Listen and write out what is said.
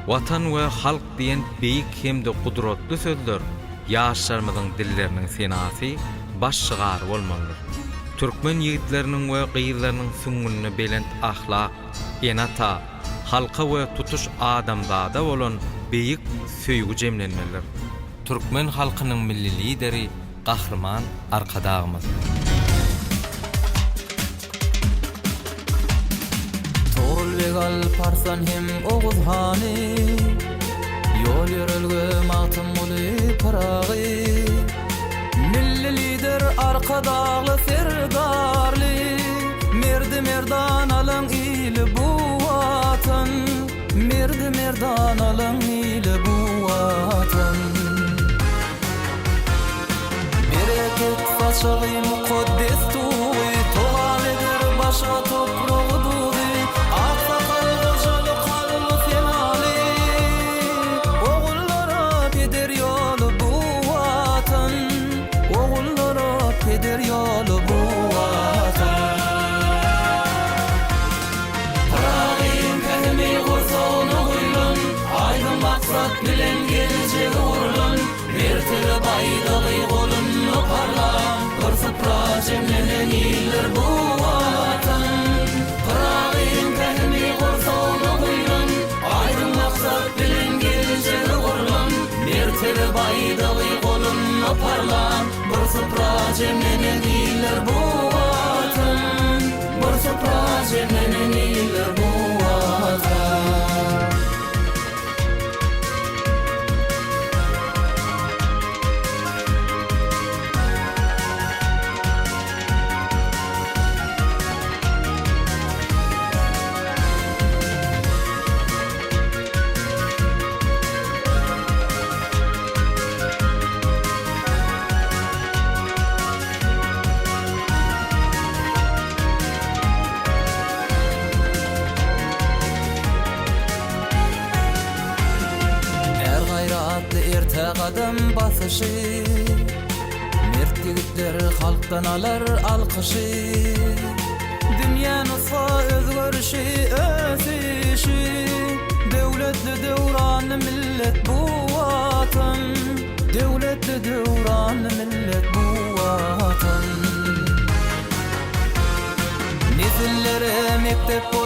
Watan we halk diýen beýik hem de gudratly sözler ýaşlarymyzyň dilleriniň senasy baş çygar bolmalydyr. Türkmen ýigitleriniň we gyýylarynyň süňgünine belent ahlak, enata, halka we tutuş adamzada bolan beýik söýgü jemlenmelidir. Türkmen halkynyň milli lideri, gahrman arkadagymyz. Legal parsan hem oğuz hani yol yürülgü matım uli parağı milli lider arkadağlı serdarlı merdi merdan alın ili bu vatan merdi merdan alın ili bu vatan bereket faşağı mukaddes tuği tuğalidir başa toprağı duği yolu bu vatan Parağın fehmi gursonu guylun Aydın maksat bilen gelecek uğrulun Bir tiri baydalı golunu parlan Kırsıpra cemlenen iyilir bu vatan Parağın fehmi gursonu guylun Aydın maksat bilen gelecek uğrulun Bir tiri baydalı golunu parlan Kırsıpra cemlenen iyilir bu vatan Kırsıpra cemlenen iyilir bu vatan Adam basışı Mert yigitler halktan alar alkışı Dünyanın ısfa özgörüşü ösüşü Devletli devran millet bu vatan Devletli devran millet bu vatan Nesillere mektep